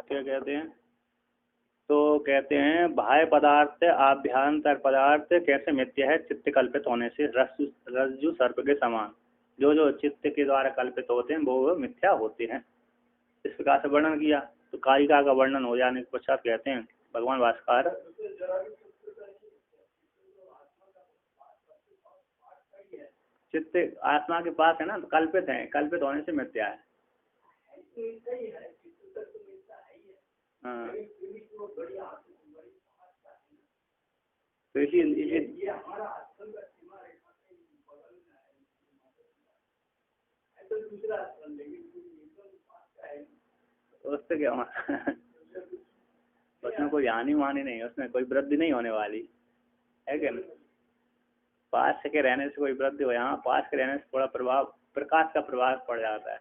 क्या कहते हैं, तो कहते हैं बाह्य पदार्थ आभ्यंतर पदार्थ कैसे मिथ्या है, चित्त कल्पित होने से रज्जु सर्प के समान। जो जो चित्त के द्वारा कल्पित होते हैं वो मिथ्या होते हैं। इस प्रकार से वर्णन किया। तो कारिका का वर्णन हो जाने के पश्चात कहते हैं भगवान भास्कर, चित्त आत्मा के पास है ना, तो कल्पित है, कल्पित होने से मिथ्या है। हाँ, तो इसी उससे क्या उसमें कोई हानि मानी नहीं, उसमें कोई वृद्धि नहीं होने वाली है क्या नहीं? पास के रहने से कोई वृद्धि हो, यहाँ पास के रहने से थोड़ा प्रभाव, प्रकाश का प्रभाव पड़ जाता है,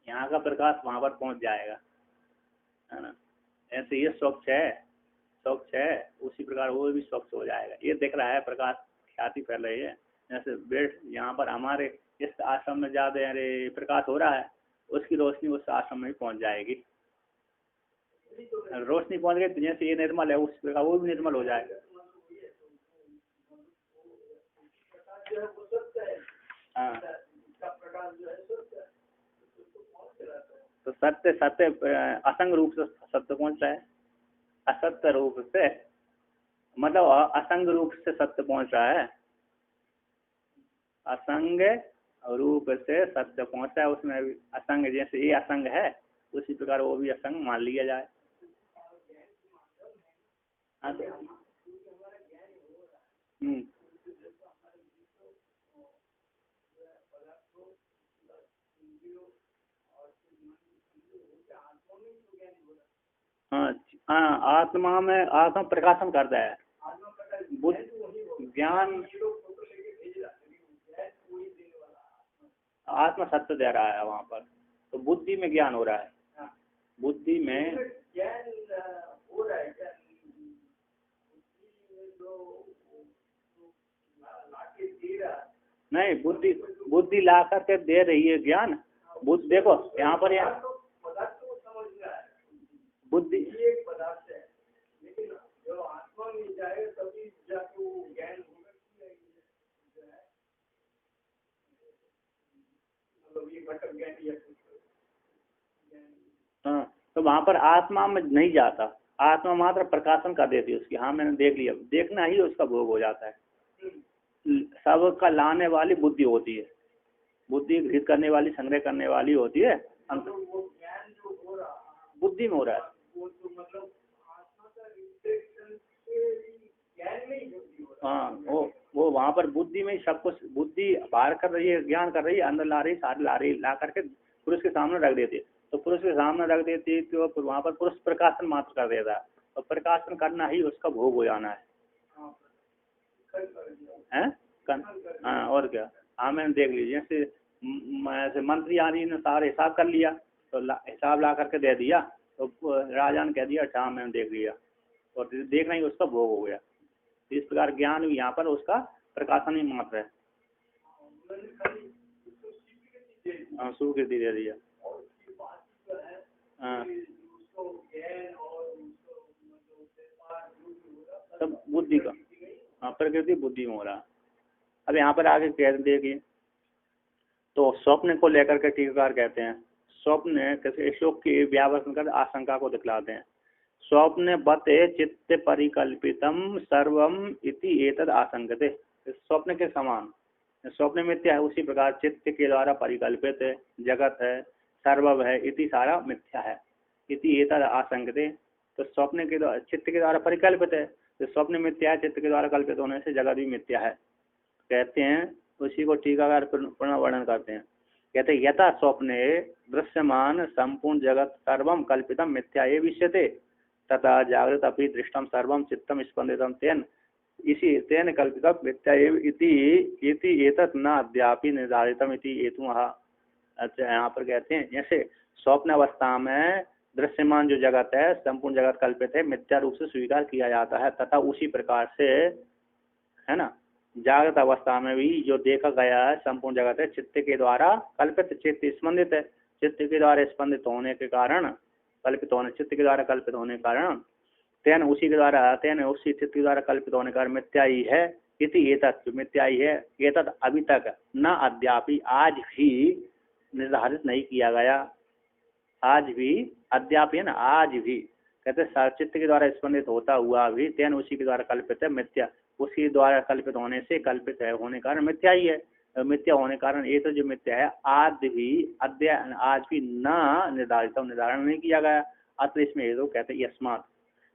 यहाँ का प्रकाश वहाँ पर पहुँच जाएगा, है ना। ऐसे ये स्वच्छ है, स्वच्छ है, उसी प्रकार वो भी स्वच्छ हो जाएगा। ये दिख रहा है प्रकाश, ख्याति फैल रही है। जैसे बैठ यहाँ पर हमारे इस आश्रम में ज्यादा अरे प्रकाश हो रहा है, उसकी रोशनी उस आश्रम में पहुँच जाएगी। रोशनी पहुँच गई तो जैसे ये निर्मल है उस प्रकार वो भी निर्मल हो जाएगा। हाँ, तो सत्य सत्य असंग रूप से सत्य कौन सा है, असत्य रूप से, मतलब असंग रूप से सत्य पहुंच रहा है, असंग रूप से सत्य पहुंचा है, उसमें असंग जैसे ये असंग है उसी प्रकार वो भी असंग मान लिया जाए। हाँ हाँ, आत्मा में आत्मा प्रकाशन करता है, बुद्ध ज्ञान, आत्मा सत्य दे रहा है वहाँ पर, तो बुद्धि में ज्ञान हो रहा है, बुद्धि में नहीं, बुद्धि बुद्धि ला करके दे रही है ज्ञान। बुद्ध देखो यहाँ पर, यहाँ बुद्धि एक पदार्थ है, लेकिन जो आत्मा में जाए तभी जाके वो ज्ञान होगा। हाँ, तो वहाँ पर आत्मा में नहीं जाता, आत्मा मात्र प्रकाशन कर देती है उसकी। हाँ मैंने देख लिया, देखना ही उसका भोग हो जाता है। सबका लाने वाली बुद्धि होती है, बुद्धि गृहित करने वाली, संग्रह करने वाली होती है, बुद्धि में हो रहा है। हाँ, वो वहाँ पर बुद्धि में सब कुछ, बुद्धि बाहर कर रही है, ज्ञान कर रही है, अंदर ला रही, सारे ला रही, ला करके पुरुष के सामने रख देती है। तो पुरुष के सामने रख देती है तो वहाँ पर पुरुष प्रकाशन मात्र कर देता है, और प्रकाशन करना ही उसका भोग हो जाना है। हाँ और क्या। हाँ मैंने देख लीजिए, जैसे मंत्री आदि ने सारे हिसाब कर लिया, तो हिसाब ला करके दे दिया, तो राजा ने कह दिया अच्छा मैंने देख लिया, और देखना ही उसका भोग हो गया। इस प्रकार ज्ञान भी यहाँ पर उसका प्रकाशन ही मात्र है। हाँ, स्वीकृति दे दिया। हाँ, सब बुद्धि का, हाँ प्रकृति बुद्धि में हो रहा। अब यहाँ पर आगे कह देखिए, तो स्वप्न को लेकर के टीकाकार कहते हैं, स्वप्न किसी श्लोक की व्यावर्तन कर आशंका को दिखलाते हैं। स्वप्न बते चित्त परिकल्पितम सर्वम इति एतद आशंकते। स्वप्न के समान, स्वप्न मिथ्या है उसी प्रकार चित्त के द्वारा परिकल्पित जगत है, सर्वम है, इति सारा मिथ्या है, इति एतद आशंकते। तो स्वप्न के द्वारा, चित्त के द्वारा परिकल्पित है, तो स्वप्न मिथ्या है, चित्त के द्वारा कल्पित होने से जगत भी मिथ्या है। कहते हैं उसी को टीकाकार पुनः वर्णन करते हैं। कहते हैं यथा स्वप्ने दृश्यमान संपूर्ण जगत सर्वम कल्पितम मिथ्या ये विष्यते, तथा जागृत अपि दृष्टम सर्वम चित्तम स्पंदितम तेन इसी तेन कल्पितम मिथ्या इति एतत् न अद्यापि निर्धारितम इति हेतुः। अच्छा, यहाँ पर कहते हैं जैसे स्वप्न अवस्था में दृश्यमान जो जगत है, संपूर्ण जगत कल्पित है, मिथ्या रूप से स्वीकार किया जाता है, तथा उसी प्रकार से है ना जागृत अवस्था में भी जो देखा गया है संपूर्ण जगत है चित्त के द्वारा कल्पित, चित्त स्पंदित है, चित्त के द्वारा स्पंदित होने के कारण कल्पित होने, चित्त के द्वारा कल्पित होने के कारण, तेन उसी के द्वारा, तेन उसी चित्त के द्वारा कल्पित होने के कारण मिथ्या ही है। इति एतत्, मिथ्या ही है। एतत् अभी तक न अद्यापि, आज भी निर्धारित नहीं किया गया। आज भी, अद्यापि है ना, आज भी कहते चित्त के द्वारा स्पंदित होता हुआ भी तेन उसी के द्वारा कल्पित है मिथ्या, उसी द्वारा कल्पित होने से कल्पित है होने कारण मिथ्या ही है। मिथ्या होने कारण ये तो जो मिथ्या है आज भी, आज भी न निर्धारित, निर्धारण नहीं किया गया। अतः इसमें ये तो कहते हैं यस्मात्,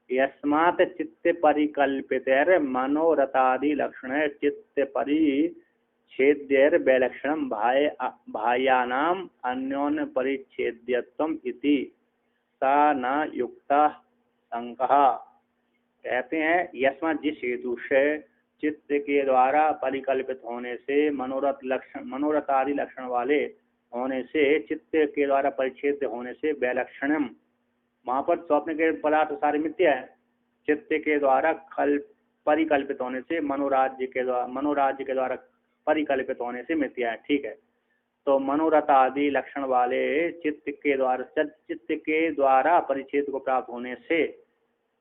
यस्मात् चित्त परिकल्पित मनोरथादि लक्षण चित्त परिच्छेद्यर वैलक्षणम भायानाम अन्योन्य परिच्छेद्यत्वम इति सा न युक्ता शंका। कहते हैं यस्मात्, जिस हेतु से चित्त के द्वारा परिकल्पित होने से मनोरथ लक्षण, मनोरथ आदि लक्षण वाले होने से चित्त के द्वारा परिच्छेद होने से वैलक्षणम, वहाँ पर स्वप्न के पदार्थ सारे मिथ्या है। चित्त के द्वारा परिकल्पित होने से मनोराज्य के द्वारा परिकल्पित होने से मिथ्या है। ठीक है, तो मनोरथ आदि लक्षण वाले चित्त के द्वारा परिच्छेद को प्राप्त होने से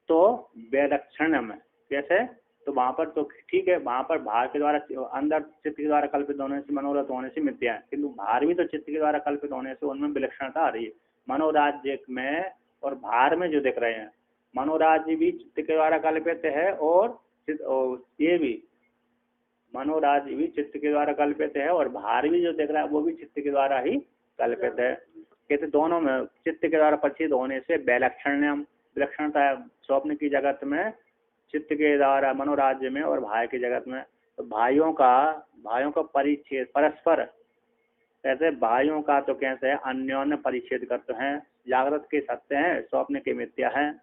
तो वैलक्षणम, कैसे, तो वहाँ पर तो ठीक है, वहाँ पर बाहर के द्वारा, अंदर चित्त के द्वारा कल्पित होने से मनोरथ होने से मिथ्या है, किंतु बाहर भी तो चित्त के द्वारा कल्पित होने से उनमें विलक्षणता आ रही है। मनोराज्य में और बाहर में जो दिख रहे हैं, मनोराज्य भी चित्त के द्वारा कल्पित है और ये भी मनोराज्य भी चित्त के द्वारा कल्पित है और बाहर भी जो दिख रहा है वो भी चित्त के द्वारा ही कल्पित है। कहते दोनों में चित्त के द्वारा परिचित होने से वैलक्षण्यम, विलक्षणता है स्वप्न की जगत में, चित्त के द्वारा मनोराज्य में और भाई की जगत में। तो भाइयों का परिच्छेद परस्पर, कहते भाइयों का तो कैसे है, अन्योन्य परिच्छेद करते हैं, जागृत के सत्य हैं, स्वप्न के मिथ्या हैं।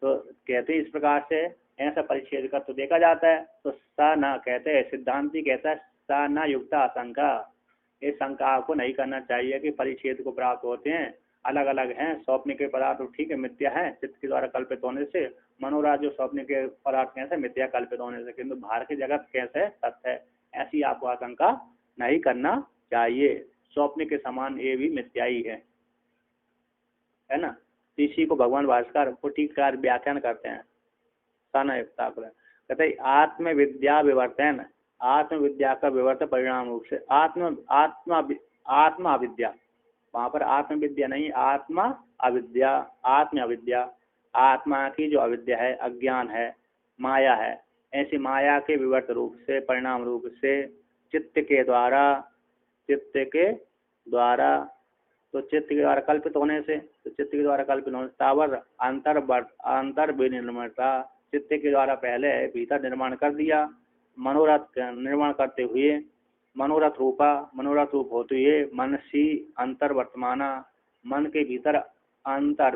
तो कहते इस प्रकार से ऐसा परिच्छेद कर तो देखा जाता है। तो सा न, कहते हैं सिद्धांति कहता है सा न युक्ता आशंका, इस शंका को नहीं करना चाहिए कि परिच्छेद को प्राप्त होते हैं, अलग अलग हैं स्वप्न के पदार्थ, ठीक है मिथ्या है चित्त के द्वारा कल्पित होने से, मनोराज्य स्वप्न के पदार्थ कैसे मिथ्या कल्पित होने से, किंतु बाहर की जगत कैसे सत्य है, ऐसी आपको आशंका नहीं करना चाहिए। स्वप्न के समान ये भी मिथ्या ही है ना। इसी को भगवान भास्कर को टीकाकार व्याख्यान करते हैं सानयुक्ता को, कहते आत्मविद्या विवर्तन, आत्मविद्या का विवर्तन परिणाम रूप से आत्मा अविद्या, वहाँ पर आत्मविद्या नहीं, आत्मा अविद्या, आत्म अविद्या, आत्मा की जो अविद्या है, अज्ञान है, माया है, ऐसी माया के विवर्त रूप से, परिणाम रूप से चित्त के द्वारा तो चित्त के द्वारा कल्पित होने से, तो चित्त के द्वारा कल्पित होने से तावर अंतर विनिर्मता, चित्त के द्वारा पहले भीतर निर्माण कर दिया, मनोरथ निर्माण करते हुए मनोरथ रूप होते हुए मनसी अंतर वर्तमाना, मन के भीतर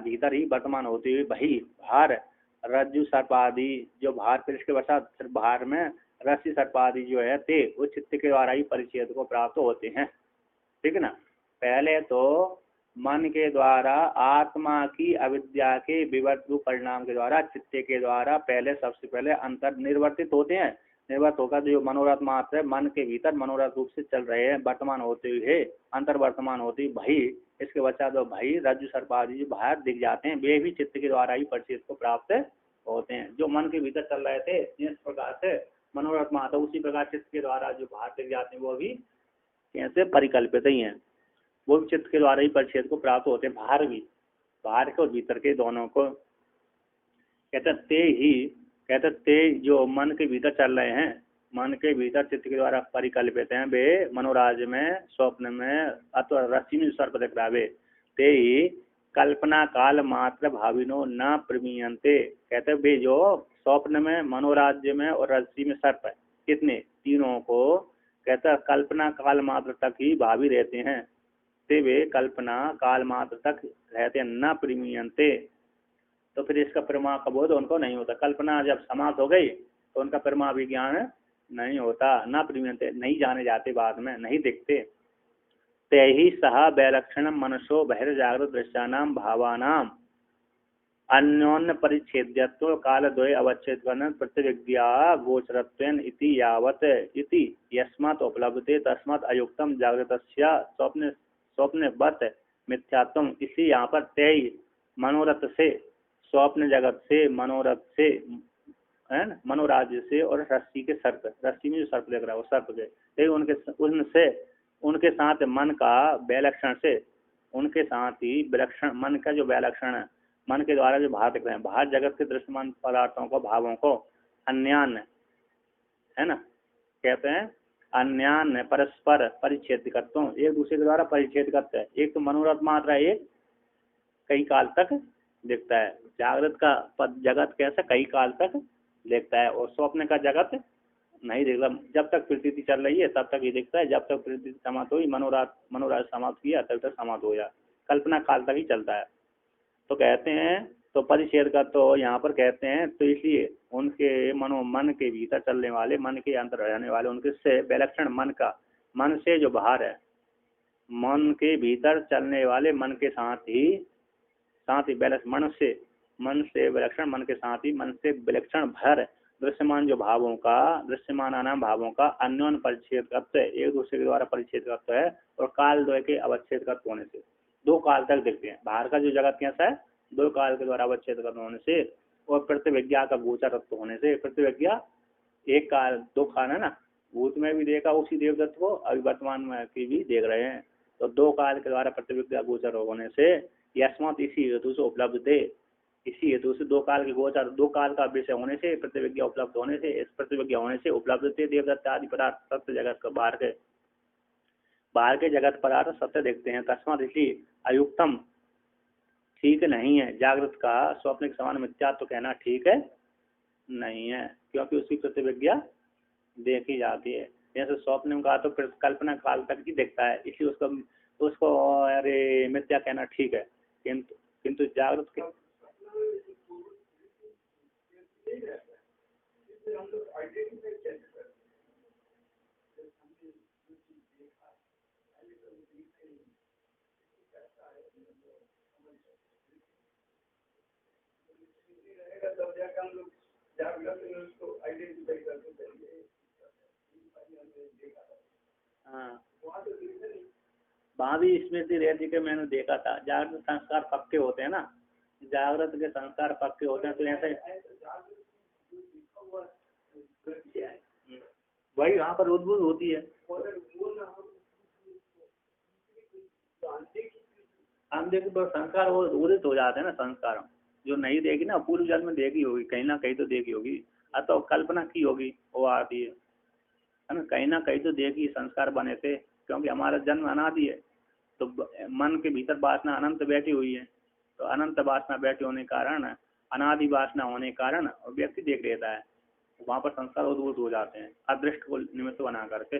भीतर ही वर्तमान होते हुए वही भार रज्जु सर्पादि, जो भार पृष्ठ के पश्चात भार में रस्सी सर्पादि जो है ते वो चित्त के द्वारा ही परिच्छेद को प्राप्त होते हैं। ठीक है ना। पहले तो मन के द्वारा आत्मा की अविद्या के विवर्त रूप परिणाम के द्वारा चित्त के द्वारा पहले सबसे पहले अंतर निर्वर्तित होते हैं, निर्वर्त होकर जो मनोरथ मात्र है मन के भीतर मनोरथ रूप से चल रहे हैं, वर्तमान होते हुए अंतर वर्तमान होते हुए भाई, इसके बच्चा तो भाई रज्जु सर्पादि जो बाहर दिख जाते हैं, वे भी चित्त के द्वारा ही परिच्छेद को प्राप्त होते हैं। जो मन के भीतर चल रहे थे इस प्रकार से मनोरथ मात्र, उसी प्रकार चित्त के द्वारा जो बाहर दिख जाते हैं वो भी कैसे परिकल्पित ही हैं, वो भी चित्त के द्वारा ही परिच्छेद को प्राप्त होते हैं, बाहर भी, बाहर के और भीतर के दोनों को। कहते ते जो मन के भीतर चल रहे हैं, मन के भीतर चित्त के द्वारा परिकल्पित हैं, वे मनोराज्य में, स्वप्न में अथवा रस्सी में सर्प दिख रहा है, ते ही कल्पना काल मात्र भाविनो न प्रमीयन्ते। कहते वे जो स्वप्न में, मनोराज्य में और रस्सी में सर्प है, कितने तीनों को कहता कल्पना काल मात्र तक ही भावी रहते हैं, ते वे कल्पना काल मात्र तक रहते हैं, न प्रीमियंते। तो फिर इसका प्रमा का बोध उनको नहीं होता, कल्पना जब समाप्त हो गई तो उनका प्रमा विज्ञान नहीं होता, न प्रीमियंते, नहीं जाने जाते, बाद में नहीं दिखते। ते ही सह वैलक्षणम मनसो बहिर्जागृत दृश्यानाम भावानाम अन्योन्य परिच्छेद्यत्व कालद्वय अवच्छेदन प्रतिविज्ञा गोचरत्वेन इति यावत इति यस्मात् उपलब्धते तस्मात् अयुक्तम जागृतस्य स्वप्नवत् मिथ्यात्वम। इसी यहाँ पर तेई मनोरथ से, स्वप्न जगत से, मनोरथ से, है ना, मनोराज्य से, और रस्सी के सर्प, रस्सी में जो सर्प देख रहा है वो सर्प के, लेकिन उनके उनसे, उनके साथ मन का विलक्षण से, उनके साथ ही विलक्षण मन का जो विलक्षण है, मन के द्वारा जो भाव दिख रहे हैं, बाहर जगत के दृश्यमान पदार्थों को, भावों को अन्यान्य, है ना, कहते हैं अन्यान्य परस्पर परिच्छेद करते, एक दूसरे के द्वारा परिच्छेद करते हैं। एक तो मनोरथ मात्र है, एक कई काल तक दिखता है। जागृत का जगत कैसा कई काल तक दिखता है, और स्वप्न का जगत नहीं दिखता। जब तक प्रतीति चल रही है तब तक ही दिखता है, जब तक प्रतीति समाप्त हुई, मनोराज समाप्त किया तब तक समाप्त हो जाए, कल्पना काल तक ही चलता है। तो कहते हैं, तो परिच्छेद का तो यहाँ पर कहते हैं, तो इसलिए उनके मन के भीतर चलने वाले, मन के अंदर रहने वाले, उनके से विलक्षण मन का, मन से जो बाहर है, मन के भीतर चलने वाले मन के साथ ही मन से विलक्षण, मन के साथ ही मन से विलक्षण भर दृश्यमान जो भावों का, दृश्यमान नाम भावों का अन्योन परिच्छेद करते, एक दूसरे के द्वारा परिच्छेद करते है, और काल द्वय के अवच्छेद करते होने से दो काल तक दिखते हैं। बाहर का जो जगत कैसा है, दो काल के द्वारा अवच्छेद करते होने से, और प्रतिविज्ञा का गोचर होने से, प्रतिविज्ञा एक काल दो काल है ना, भूत में भी देखा उसी देवदत्त को, अभी वर्तमान में की भी देख रहे हैं, तो दो काल के द्वारा प्रतिविज्ञा गोचर होने से, यस्मात् इसी हेतु से उपलब्ध थे, इसी हेतु से दो काल के गोचर, दो काल का विषय होने से, प्रतिविज्ञा उपलब्ध होने से, इस प्रतिविज्ञा होने से उपलब्ध थे देवदत्त आदि पदार्थ सत्य जगत का, बाहर के जगत पदार्थ सत्य देखते हैं। तस्मात् इसलिए अयुक्तम ठीक नहीं है, जागृत का स्वप्न के समान मिथ्या तो कहना ठीक है नहीं है, क्योंकि उसकी प्रतिविज्ञा देखी जाती है। जैसे स्वप्न में कहा तो कल्पना काल तक ही देखता है, इसलिए उसको अरे मिथ्या कहना ठीक है, किंतु जागृत के हाँ, वहाँ भी स्मृति रहती कि मैंने देखा था। जागृत संस्कार पक्के होते हैं ना, जागृत के संस्कार पक्के होते हैं, तो ऐसे वही वहाँ पर उद्भूत होती है। हम देखिए तो संस्कार वो उदित हो जाते हैं ना, संस्कार जो नहीं देखी ना, पूर्व जन्म में देखी होगी, कहीं ना कहीं तो देखी होगी, अतः कल्पना की होगी, वो आती है ना, कहीं ना कहीं तो देखी, संस्कार बने थे, क्योंकि हमारा जन्म अनादि है, तो मन के भीतर वासना अनंत बैठी हुई है, तो अनंत वासना बैठे होने के कारण, अनादि वासना होने के कारण व्यक्ति देख लेता है, वहाँ पर संस्कार उद्भूत हो जाते हैं, अदृष्ट को निमित्त बना करके।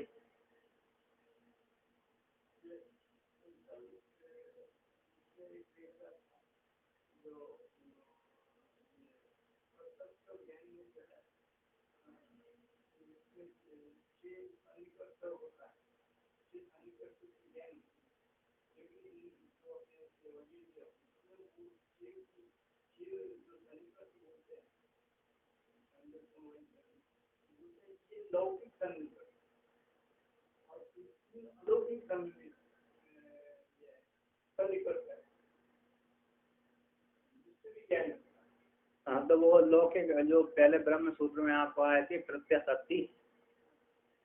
हाँ, तो वो लौकिक जो पहले ब्रह्म सूत्र में आपको आए थे, प्रत्यसत्ति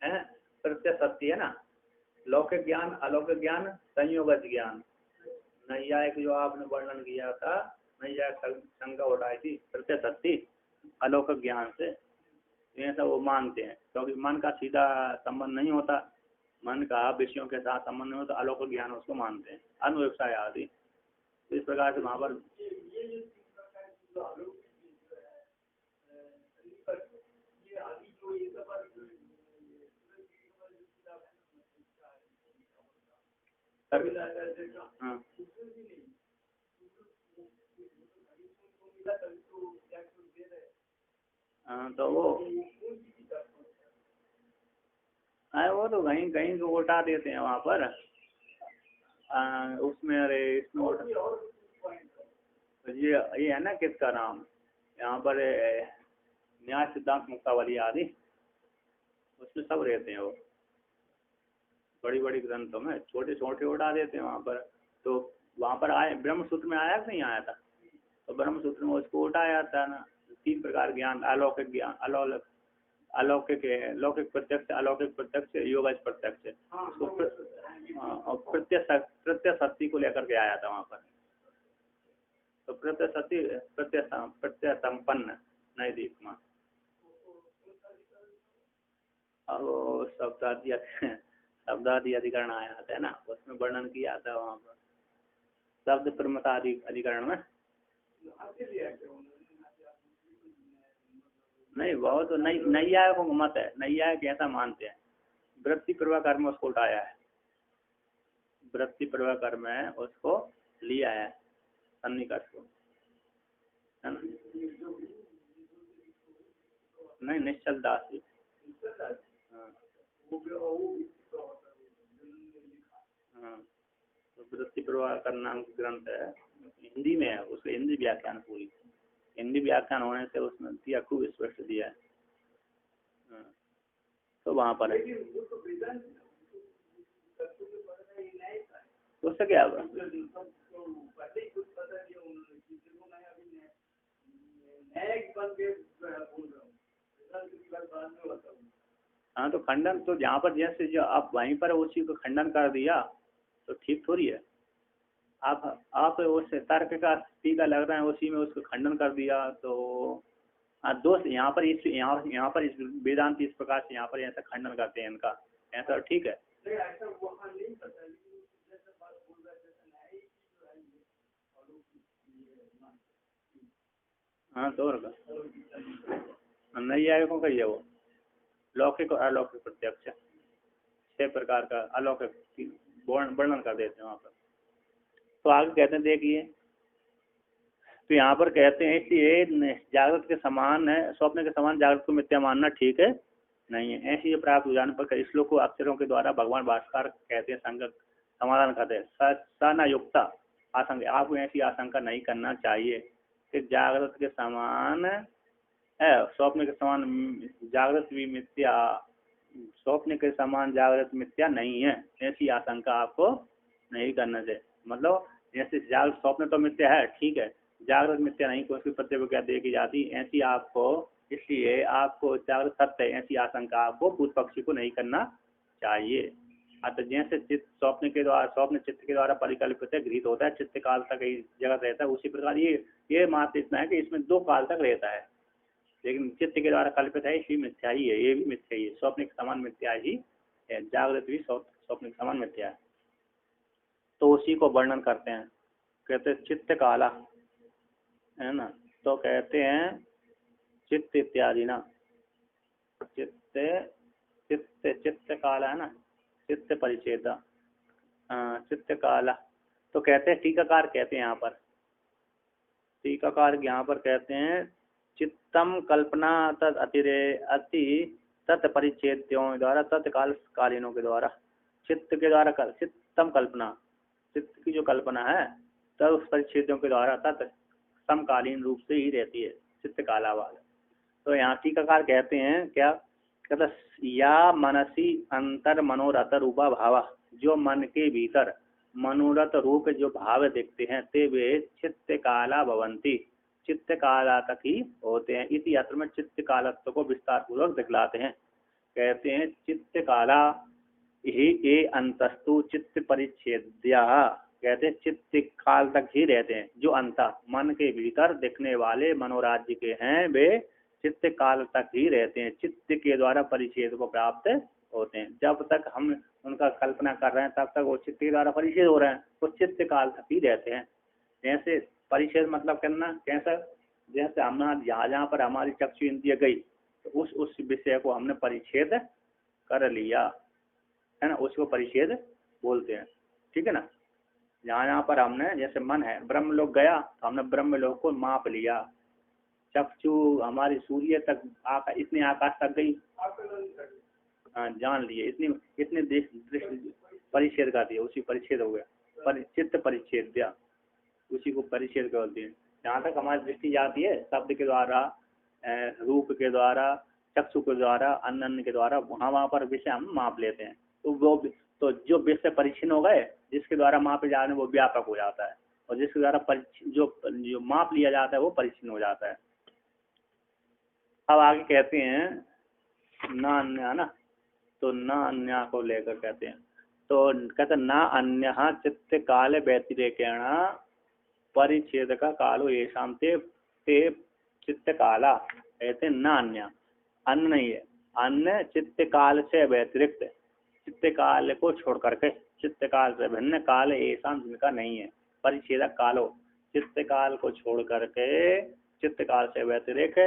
है, प्रत्यसत्ति है ना, लौकिक ज्ञान, अलौकिक ज्ञान, संयोगत ज्ञान, नैयायिक जो आपने वर्णन किया था, नैयायिक शंका उठाई थी प्रत्यसत्ति अलौकिक ज्ञान से, ऐसा वो मानते हैं, क्योंकि मन का सीधा संबंध नहीं होता, मन का विषयों के साथ संबंध नहीं होता, अलौकिक ज्ञान उसको मानते हैं, अनुव्यवसाय आदि। तो इस प्रकार से वहाँ पर हाँ, तो वो तो कहीं कहीं को उठा देते हैं वहाँ पर, उसमें अरे इसमें ये है ना, किसका नाम यहाँ पर न्याय सिद्धांत मुक्तावली आदि, उसमें सब रहते हैं, वो बड़ी बड़ी ग्रंथों में छोटे छोटे उठा देते हैं वहाँ पर। तो वहाँ पर आए ब्रह्म सूत्र में आया कि नहीं आया था? तो ब्रह्म सूत्र में उसको उठाया था ना, 3 प्रकार ज्ञान, अलौकिक ज्ञान, अलौकिक है, लौकिक प्रत्यक्ष, अलौकिक प्रत्यक्ष, योगज प्रत्यक्ष। उसको और प्रत्यय शक्ति को लेकर के आया था वहाँ पर। तो प्रत्यय शक्ति प्रत्यय संपन्न नहीं दीप माँ। अब वो शब्दादि अधिकरण आया था ना, उसमें वर्णन किया था वहाँ पर शब्द प्रमता अधिकरण में। नहीं, वो तो नैयायिकों को मत है, नैयायिक ऐसा मानते हैं। वृत्ति प्रवाह कर्म उसको उठाया है, वृत्ति प्रवाह कर्म है उसको लिया है सन्निकर्ष को, है ना। नहीं, निश्चल दास जी। हाँ, तो वृत्ति प्रवाह कर्म नाम की ग्रंथ है, हिंदी में है, उसके हिंदी व्याख्यान पूरी, हिंदी व्याख्यान होने से उसने दिया, खूब स्पष्ट दिया है। तो वहाँ पर है, उससे क्या होगा। हाँ, तो खंडन तो जहाँ पर जैसे जो आप वहीं पर उसी को खंडन कर दिया तो ठीक थोड़ी है। आप उस तर्क का टीका लग रहा है, उसी में उसको खंडन कर दिया तो दोस्त यहाँ पर इस वेदांत इस प्रकार से यहाँ पर ऐसा खंडन करते हैं इनका, ऐसा ठीक है। हाँ, तो और नैयायिकों का ये वो लौकिक और अलौकिक प्रत्यक्ष 6 प्रकार का अलौकिक वर्णन कर देते हैं वहाँ पर। तो आगे कहते हैं, देखिए, तो यहाँ पर कहते हैं इसलिए जागृत के समान है, स्वप्न के समान जागृत को मिथ्या मानना ठीक है नहीं है। ऐसे ये प्राप्त हो जाने पर कई श्लोक को अक्षरों के द्वारा भगवान भास्कर कहते हैं, संगत समाधान करते हैं, सना युक्ता आशंका। आपको ऐसी आशंका नहीं करना चाहिए कि जागृत के समान है स्वप्न के समान जागृत भी मिथ्या, स्वप्न के समान जागृत मिथ्या नहीं है, ऐसी आशंका आपको नहीं करना चाहिए। मतलब जैसे जागृत स्वप्न तो मिथ्या है, ठीक है, जागृत मिथ्या नहीं, कोई उसकी प्रतिज्ञा देखी जाती, ऐसी आपको, इसलिए आपको जागृत सत्य है ऐसी आशंका आपको पूर्व पक्षी को नहीं करना चाहिए। अतः जैसे चित्त स्वप्न के द्वारा, स्वप्न चित्त के द्वारा परिकल्पित है, गृहीत होता है, चित्त काल तक ही जगत रहता है, उसी प्रकार ये मात्र इतना है कि इसमें 2 काल तक रहता है, लेकिन चित्त के द्वारा कल्पित है, इसलिए मिथ्या ही है, ये भी मिथ्या ही है, स्वप्न के समान मिथ्या ही है, जागृत भी स्वप्न के समान मिथ्या है। तो उसी को वर्णन करते हैं, कहते हैं चित्त काला, है ना। तो कहते हैं चित्त इत्यादि ना, चित्त काला है ना, चित्त परिच्छेद, चित्त काला। तो कहते हैं टीकाकार कहते हैं यहाँ पर, टीकाकार यहाँ पर कहते हैं चित्तम कल्पना तद अति तत्परिच्छेद्यों द्वारा, तत्काल कालीनों के द्वारा, चित्त के द्वारा चित्तम कल्पना, चित्त की जो कल्पना है तब उस परिच्छेदों के द्वारा तत् समकालीन रूप से ही रहती है, चित्त कालावाद। तो यहाँ टीकाकार कहते हैं क्या कहते, या मनसी अंतर मनोरथ रूपा भावा, जो मन के भीतर मनोरथ रूप जो भाव देखते हैं, ते वे चित्त काला भवंती, चित्त काला तक ही होते हैं। इसी यत्र में चित्त कालत्व को विस्तार पूर्वक दिखलाते हैं, कहते हैं चित्त काला ही ए अंतस्तु चित्त परिच्छेद्या, कहते हैं चित्त काल तक ही रहते हैं, जो अंत मन के भीतर दिखने वाले मनोराज्य के हैं वे चित्त काल तक ही रहते हैं, चित्त के द्वारा परिच्छेद को प्राप्त होते हैं। जब तक हम उनका कल्पना कर रहे हैं तब तक वो चित्त के द्वारा परिच्छेद हो रहे हैं, तो चित्त काल तक ही रहते हैं। जैसे परिच्छेद मतलब करना कैसा, जैसे हमने जहाँ पर हमारी चक्षु इंद्रिय गई तो उस विषय को हमने परिच्छेद कर लिया, है ना, उसको परिच्छेद बोलते हैं, ठीक है ना। जहाँ पर हमने, जैसे मन है, ब्रह्म लोक गया तो हमने ब्रह्म लोक को माप लिया, चक्षु हमारी सूर्य तक इतने आकाश तक गई, जान लिए, इतने दृष्टि परिच्छेद का दिया, उसी परिच्छेद हो गया, चित्त परिच्छेद दिया, उसी को परिच्छेद बोलते हैं। जहाँ तक हमारी दृष्टि जाती है शब्द के द्वारा, रूप के द्वारा, चक्षु के द्वारा, अन्न के द्वारा, वहाँ पर विषय हम माप लेते हैं। तो वो तो जो विषय परिच्छिन्न हो गए जिसके द्वारा मापे जाने वो व्यापक हो जाता है, और जिसके द्वारा जो जो माप लिया जाता है वो परिच्छिन्न हो जाता है। अब आगे कहते हैं ना अन्य, है ना, तो ना अन्य को लेकर कहते हैं, तो कहते ना अन्य चित्त काल व्यतिरेकेण परिच्छेद का कालो ये शांति ते चित्त काला, कहते ना अन्य, अन्य नहीं है, अन्य चित्त काल से व्यतिरिक्त, चित्त काल को छोड़ करके, चित्त काल से भिन्न काल ऐसा जिनका नहीं है, परिच्छेदक कालो, चित्त काल को छोड़ करके चित्त काल से व्यतिरिक्त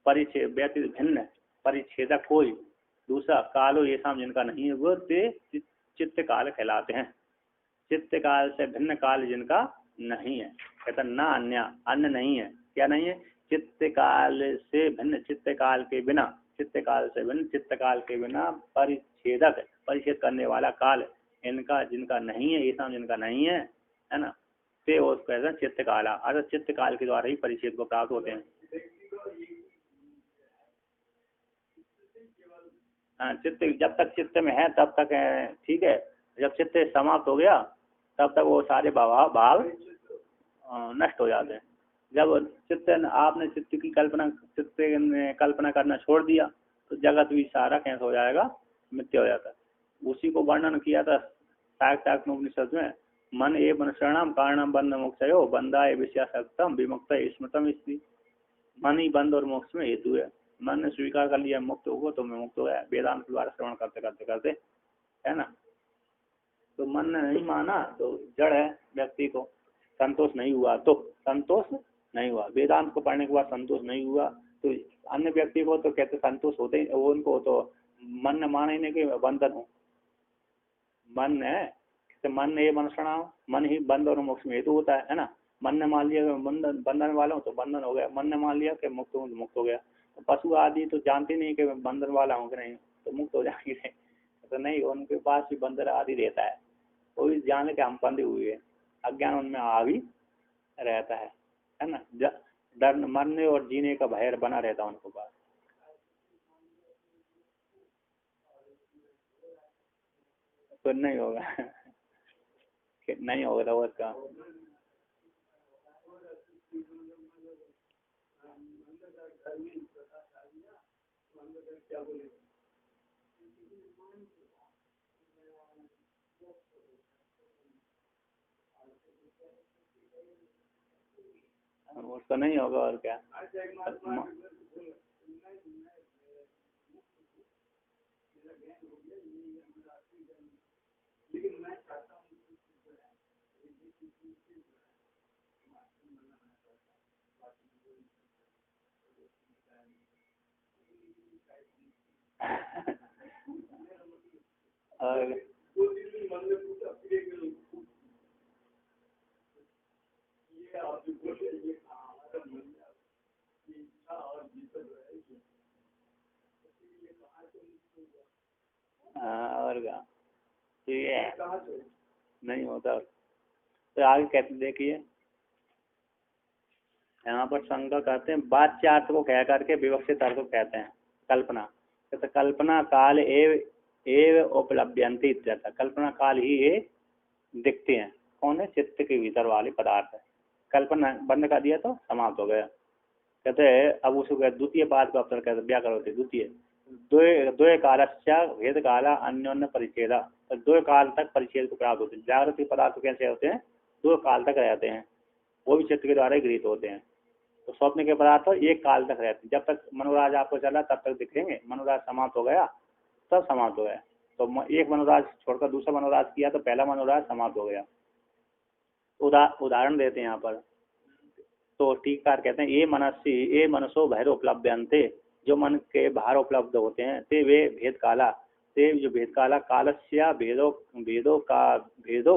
परिच्छेद व्यतिरिक्त भिन्न परिच्छेदक कोई दूसरा कालो ऐसा जिनका नहीं है वो ते चित्त काल कहलाते हैं। चित्त काल से भिन्न काल जिनका नहीं है, कहता ना अन्य, अन्य नहीं है, क्या नहीं है, चित्त काल से भिन्न, चित्त काल के बिना, चित्त काल से भिन्न, चित्त काल के बिना परिच्छेदक, परिच्छेद करने वाला काल इनका जिनका नहीं है, ऐसा जिनका नहीं है ना, ते उसको कहते हैं चित्त काला। अगर चित्त काल के द्वारा ही परिच्छेद को प्राप्त होते हैं। हाँ, चित्त जब तक चित्त में है तब तक ठीक है, जब चित्त समाप्त हो गया तब तक वो सारे भाव नष्ट हो जाते हैं। जब चित्त आपने चित्त की कल्पना, चित्त ने कल्पना करना छोड़ दिया तो जगत भी सारा कैसे हो जाएगा, मिथ्या हो जाता है। उसी को वर्णन किया था शाक्तोपनिषद में, मन ए मनुष्याणाम कारणम बंध मोक्षयो बंधाय विषयासक्तम विमुक्त स्मृतम स्त्री। मन ही बंध और मोक्ष में हेतु है। मन ने स्वीकार कर लिया मुक्त होगा तो मैं मुक्त हो गया, वेदांत द्वारा श्रवण करते करते करते, है ना। तो मन ने नहीं माना तो जड़ है, व्यक्ति को संतोष नहीं हुआ तो संतोष नहीं हुआ, वेदांत को पढ़ने के बाद संतोष नहीं हुआ तो अन्य व्यक्ति को तो कहते संतोष होते ही, वो उनको तो मन ने माना ही नहीं कि बंधन हो। मन है तो मन ये मनुष्य, मन ही बंध और मोक्ष में हेतु होता है ना। मन ने मान लिया बंधन वाला हूँ तो बंधन हो गया, मन ने मान लिया कि मुक्त हूँ तो मुक्त हो गया। तो पशु आदि तो जानते नहीं कि मैं बंधन वाला हूँ कि नहीं, तो मुक्त हो जाएंगे तो नहीं, उनके पास भी बंधन आदि रहता है, वो भी जान के हम बंधे हुए हैं, अज्ञान उनमें आ भी रहता है ना। डर मरने और जीने का भय बना रहता है उनके पास। तो नहीं होगा नहीं होगा तो उसका उसका नहीं होगा और क्या। और और क्या, तो ये नहीं होता। तो आगे कहते देखिए, यहाँ पर शंका कहते हैं वाच्यार्थ को कह करके विवक्षित अर्थ को कहते हैं कल्पना। कहते कल्पना काल एव उपलब्धयन्ति, कल्पना काल ही ये दिखते हैं। कौन है, चित्त के भीतर वाले पदार्थ है। कल्पना बंद कर दिया तो समाप्त हो गया। कहते हैं अब उसको कहते द्वितीय पाद को अवसर कहते व्याकरण द्वितीय द्वय कालस्य भेद काला अन्योन्य परिच्छेदा। तो दो काल तक परिच्छेद को प्राप्त होते हैं। जागृत पदार्थ कैसे होते हैं, दो काल तक रहते हैं, वो भी चित्त के द्वारा ही गृहीत होते हैं। तो स्वप्न के पदार्थ एक काल तक रहते हैं, जब तक मनोराज आपको चला तब तक दिखेंगे, मनोराज समाप्त हो गया तब समाप्त हो गया। तो एक मनोराज छोड़कर दूसरा मनोराज किया तो पहला मनोराज समाप्त हो गया। उदाहरण देते हैं यहाँ पर, तो टीकाकार कहते हैं ये मनसो भैर उपलब्धयन्ते, जो मन के बाहर उपलब्ध होते हैं, ते वे भेद काला, ते जो भेद काला कालस्य भेदो भेदो का भेदो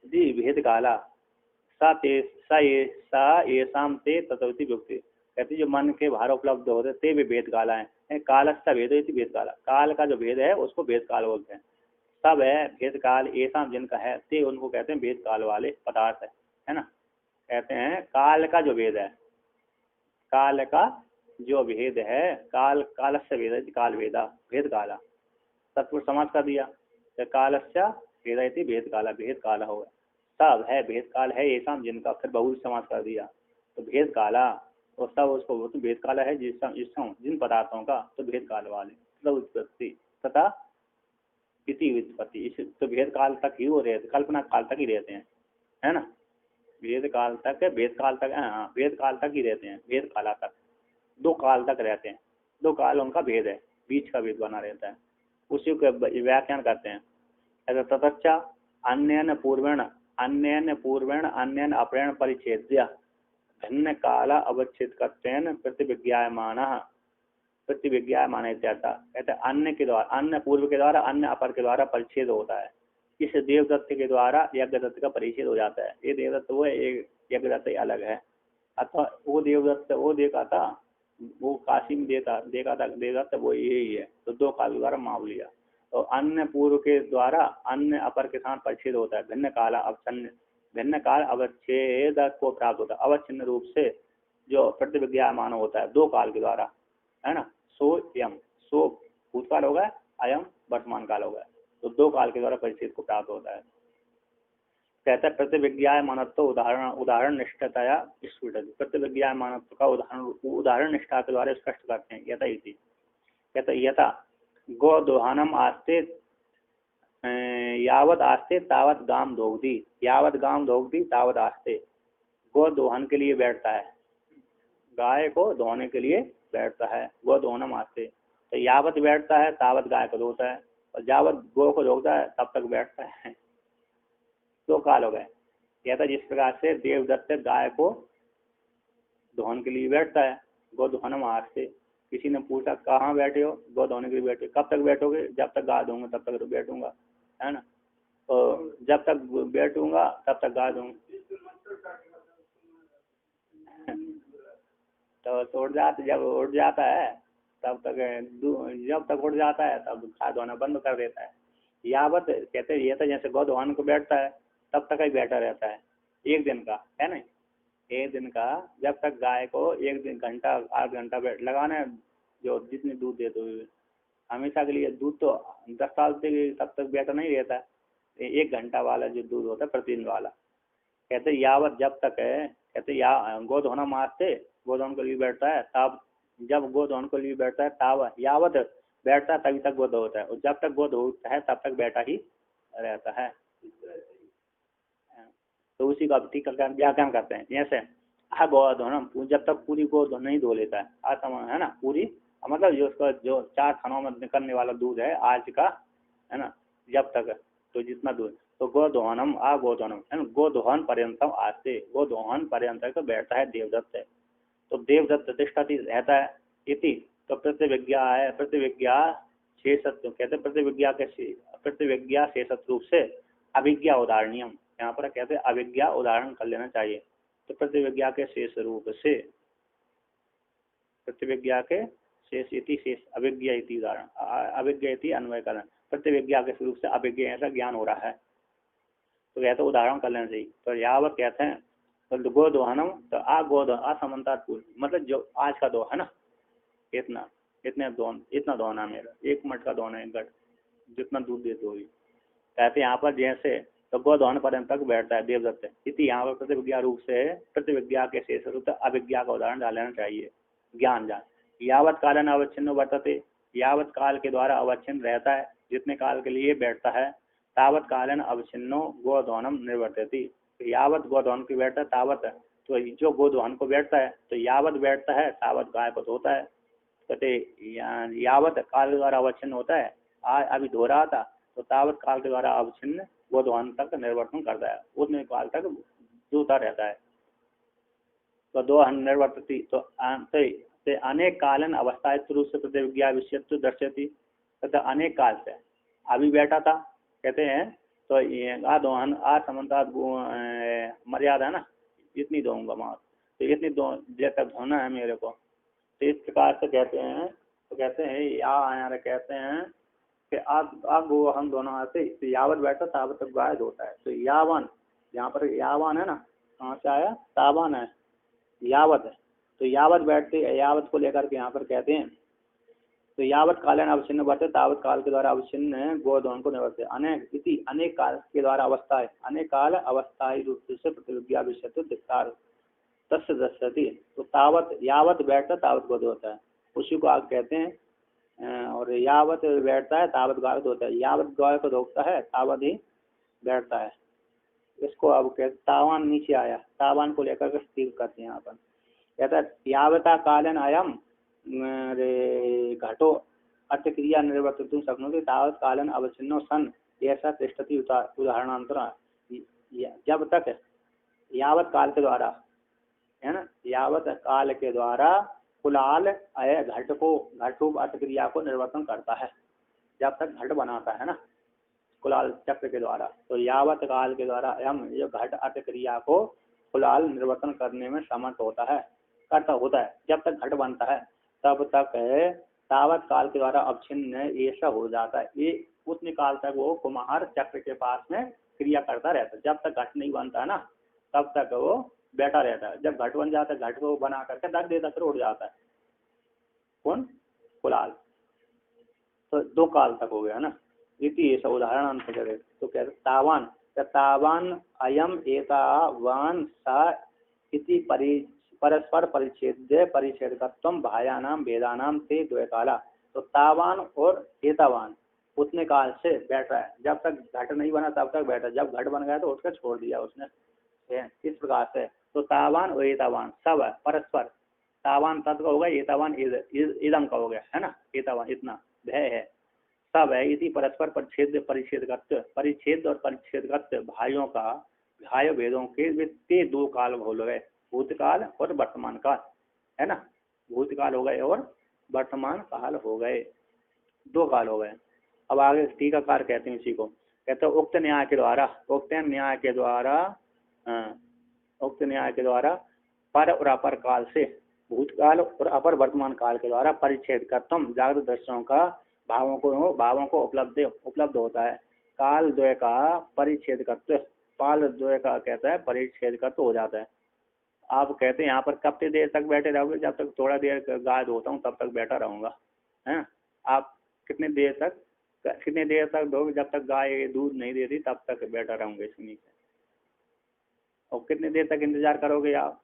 यदि भेद काला सा येषाम ते तत्वति युक्ति। कहते जो मन के बाहर उपलब्ध होते ते वे भेद काला है। कालस्य भेदो इति भेद काला, काल का जो भेद है उसको भेद काल बोलते हैं। सब है भेद काल ऐसा जिनका है, ते उनको कहते हैं भेद काल वाले पदार्थ है ना। कहते हैं काल का जो भेद है, काल का जो भेद है, कालस्य भेद काल भेदा भेद काला, तत्पुरुष समाज कर दिया तो कालस्य भेद भेद काला, भेद काला होगा। सब है भेद काल है ऐसा जिनका, फिर बहु समास कर दिया तो भेद काला, और सब उसको तो भेद काला है जिन पदार्थों का, तो भेद काल वाले मतलब उत्पत्ति तथा इति व्युत्पत्ति, इस तो भेद काल तक ही वो रहते, कल्पना काल तक ही रहते हैं, है ना। भेद काल तक, भेद काल तक, हाँ भेद काल तक ही रहते हैं, भेद काला तक, दो काल तक रहते हैं, दो काल उनका भेद है, बीच का भेद बना रहता है, उसी को व्याख्यान करते हैं। ऐसा ततच्चा अन्यन पूर्वेण अन्यन अपरेण परिच्छेद्य भिन्न काल अवच्छेद कर्तेन प्रतिविज्ञायमान इत्यर्थ। कहते अन्य के द्वारा, अन्य पूर्व के द्वारा, अन्य अपर के द्वारा परिच्छेद होता है। इस देवदत्त के द्वारा यज्ञदत्त का परिच्छेद हो जाता है। ये देवदत्त वो है, एक यज्ञदत्त अलग है। अथवा वो देवदत्त वो देखा था, वो काशी में देखा था देवदत्त वो यही है, तो दो काल द्वारा माप लिया। तो अन्य पूर्व के द्वारा अन्य अपर के साथ परिच्छेद होता है, भिन्न काल अवच्छेद को प्राप्त होता है, अवच्छिन्न रूप से जो प्रतिविज्ञायमान होता है दो काल के द्वारा, है ना। सो यम, सो भूतकाल होगा, अयम वर्तमान काल होगा, तो दो काल के द्वारा परिच्छेद को प्राप्त होता है। कहता है प्रतिविज्ञायमानत्व उदाहरण निष्ठतया स्फुटति, प्रतिविज्ञायमानत्व का उदाहरण निष्ठा के द्वारा स्पष्ट करते हैं। यथा इति, कहता यथा गो दोहनम आस्ते यावत आस्ते तावत गाम दोग्धी, यावत गाम दोग्धी तावत आस्ते। गो दोहन के लिए बैठता है, गाय को धोने के लिए बैठता है, गो दोहनम आस्ते, तो यावत बैठता है तावत गाय को धोता है, और जावत गो को धोता है तब तक बैठता है। दो काल हो गए। यह था जिस प्रकार से देवदत्त गाय को धोने के लिए बैठता है, गो दोहनम आस्ते। किसी ने पूछा कहाँ बैठे हो, गो धोने के लिए बैठे। कब तक बैठोगे, जब तक गाय धोऊंगा तब तक तो बैठूंगा, है ना। तो जब तक बैठूंगा तब तक गाय दूंगा। तो उठ जाता, जब उठ जाता है तब तक, जब तक उठ जाता है तब गाय धोना बंद कर देता है। यावत कहते हैं ये तो जैसे गौ धोने को बैठता है तब तक ही बैठा रहता है, एक दिन का, है ना। एक दिन का जब तक गाय को एक दिन घंटा आध घंटा लगाना है, जो जितनी दूध दे दो, हमेशा के लिए दूध तो 10 साल से तब तक बैठा नहीं रहता है, एक घंटा वाला जो दूध होता है प्रतिदिन वाला। कहते यावत जब तक है, कहते या गो धोना मारते, गो धोने के लिए बैठता है, तब जब गो धोने के लिए बैठता है तब यावत बैठता है तभी तक गो धोता है, और जब तक गो धोता है तब तक बैठा ही रहता है। तो उसी का व्याख्यान करते हैं। जैसे आ गो धोनम, जब तक पूरी गो नहीं धो लेता है, आत्मा है ना, पूरी मतलब जो उसका जो 4 खानों में निकलने वाला दूध है आज का, है ना, जब तक तो जितना दूध, तो गो दोहनम आ गो दोहनम, है ना, गो दोहन पर्यंतम आस्ते, गो दोहन पर्यंत तो बैठता है देवदत्त है। तो देवदत्त प्रतिष्ठाती रहता है। इति तो प्रतिविज्ञा है, प्रतिविज्ञा शेषत्व, कहते प्रतिविज्ञा शेषत्व रूप से अभिज्ञा उदाहरणीयम, यहाँ पर कहते हैं अभिज्ञा उदाहरण कर लेना चाहिए। तो प्रतिविज्ञा के शेष रूप से, प्रतिविज्ञा के शेष इति शेष अभिज्ञा इति उदाहरण, अभिज्ञा इति अन्वयकरण, प्रतिविज्ञा के स्वरूप से अभिज्ञा ऐसा ज्ञान हो रहा है, तो कहते उदाहरण कर लेना चाहिए। तो यावत कहते हैं तो गो दोहनम, तो आ गो दोहन असमंतात पूर्व, मतलब जो आज का दो है ना, इतना इतना दोहना मेरा, एक मट का दोहना, एक गट जितना दूध देते हो। कहते यहाँ पर जैसे तो गो दोहन पर्यंत तक बैठता है देवदत्त, इति यहाँ पर प्रतिविज्ञा रूप से, प्रतिविज्ञा के शेष रूप से अभिज्ञा का उदाहरण डाल लेना चाहिए। ज्ञान जान यावत कालन अवच्छिन्न वर्तते, यावत काल के द्वारा अवच्छिन्न रहता है, जितने काल के लिए बैठता है, तावत कालन अवच्छिन्नो गोधोनम निर्वर्तति, यावत गोधोन की बैठता है तावत, तो जो गोधोन को बैठता है तो यावत बैठता है तावत गाय को धोता है। कहते यावत काल के द्वारा अवच्छिन्न होता है, आज अभी धो रहा था तो तावत काल के द्वारा अवच्छिन्न गोधोन तक निर्वर्तन करता है, उतने काल तक धोता रहता है। तो दो निर्वर्तति तो अनेक कालन अवस्था रूप से प्रतिविज्ञा विषयत्व दर्शती, तथा अनेक काल से अभी बैठा था, कहते हैं तो आ दोहन आ समन्ता मर्यादा है ना, इतनी दूंगा मार, तो इतनी जैसा धोना है मेरे को, तो इस प्रकार से कहते हैं। तो कहते हैं यहाँ कहते हैं कि आप गो हम दोनों आते, तो यावत बैठा तावत तक गाय धोता है। तो यावन, यहाँ पर यावन है ना, कहाँ से आया, तावन है, यावत है, तो यावत बैठते, यावत को लेकर के यहाँ पर कहते हैं तो यावत कालन अवच्छिन्न वर्ते तावत काल के द्वारा अवच्छिन्न गोधन को निवर्ते अनेक इति अनेक काल के द्वारा अवस्थाएं अनेक काल अवस्थाई रूप से प्रतिविज्ञा विषय विस्तार तस्य दर्शति। तो तावत यावत बैठता तावत बोध होता है, उसी को आग कहते हैं। और यावत बैठता है तावत गायब होता है, यावत गायब होता है तावत ही बैठता है। इसको अब कहते तावान नीचे आया, तावान को लेकर के स्थिर करते हैं यहाँ पर। कहता है यावता कालन अयम घटो अर्थक्रिया निर्वर्तितुं शक्नोति तावत कालन अवच्छिन्नो सन ऐसा तिष्ठति उदाहरणांतर। जब तक यावत काल के द्वारा है ना, यावत काल के द्वारा कुलाल अय घट को घटरूप अर्थक्रिया को निर्वर्तन करता है, जब तक घट बनाता है ना कुलाल चक्र के द्वारा। तो यावत काल के द्वारा अयम जो घट अर्थक्रिया को कुलाल निर्वर्तन करने में समर्थ होता है, करता होता है, जब तक घट बनता है तब तक तावत काल के द्वारा अवच्छिन्न ऐसा हो जाता है। ये उतने काल तक वो कुम्हार चक्र के पास में क्रिया करता रहता है, जब तक घट नहीं बनता है ना तब तक वो बैठा रहता है। जब घट बन जाता है घट को बना करके रख देता फिर उड़ जाता है कौन कुलाल। तो 2 काल तक हो गया ना, इति ऐसा उदाहरण अंत करे। तो कहते तावान तावान अयम एतावान सा इति परस्पर परिच्छेदकत्व भायानाम वेदानाम ते द्वैकाला। तो तावान और एतावान उतने काल से बैठ रहा है, जब तक घट नहीं बना तब तक बैठा, जब घट बन गया तो उसका छोड़ दिया उसने, इस प्रकार से। तो तावान और एतावान सब परस्पर, तावान तत्व होगा, एतावान इदम का हो गया है ना, एतावान इतना भय है सब है। इसी परस्पर परिच्छेद और परिच्छेदगत भाइयों का भाय वेदों के ते 2 काल हो गए, भूतकाल और वर्तमान काल है ना, भूतकाल हो गए और वर्तमान काल हो गए, 2 काल हो गए। अब आगे टीकाकार कहते हैं इसी को, कहते हैं उक्त न्याय के द्वारा उक्त न्याय के द्वारा पर और अपर काल से भूतकाल और अपर वर्तमान काल के द्वारा परिच्छेद कर्तम जागृत दृश्यों का भावों को उपलब्ध होता है। काल द्वय का परिच्छेद कर्तव्य, काल द्वय का कहता है परिच्छेद कर्तव्य हो जाता है। आप कहते हैं यहाँ पर कब देर तक बैठे रहोगे, जब तक थोड़ा देर गाय धोता हूँ तब तक बैठा रहूंगा, हैं। आप कितने देर तक दोगे, जब तक गाय दूध नहीं देती तब तक बैठा रहूंगा इसके नीचे। और कितने देर तक इंतजार करोगे आप,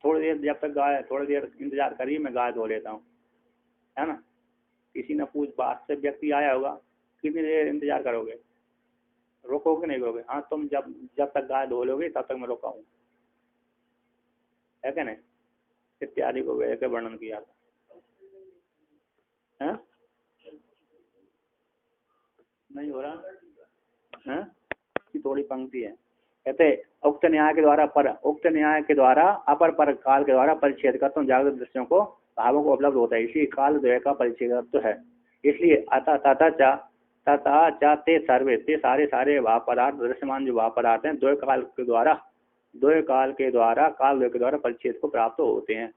थोड़ी देर, जब तक गाय थोड़ी देर इंतजार करिए मैं गाय धो लेता हूँ, है ना। किसी ने पूछ बात से व्यक्ति आया होगा, कितनी देर इंतजार करोगे, रोकोगे नहीं रोकोगे? हाँ, तुम जब तक गाय धो लोगे तब तक मैं रोका हूँ, है क्या नहीं, इत्यादि को वेद के वर्णन किया था। है? नहीं हो रहा है, थोड़ी पंक्ति है। कहते उक्त न्याय के द्वारा अपर पर काल के द्वारा परिच्छेद करता हूँ जागृत दृश्यों को भावों को उपलब्ध होता है, इसी काल द्वय का परिच्छेद है। इसलिए तथा चा ते सर्वे ते सारे भाव पदार्थ दृश्यमान जो भाव पदार्थ हैं द्वय काल के द्वारा काल द्वय के द्वारा परिच्छेद को प्राप्त होते हैं।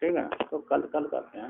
ठीक है ना, तो कल करते हैं।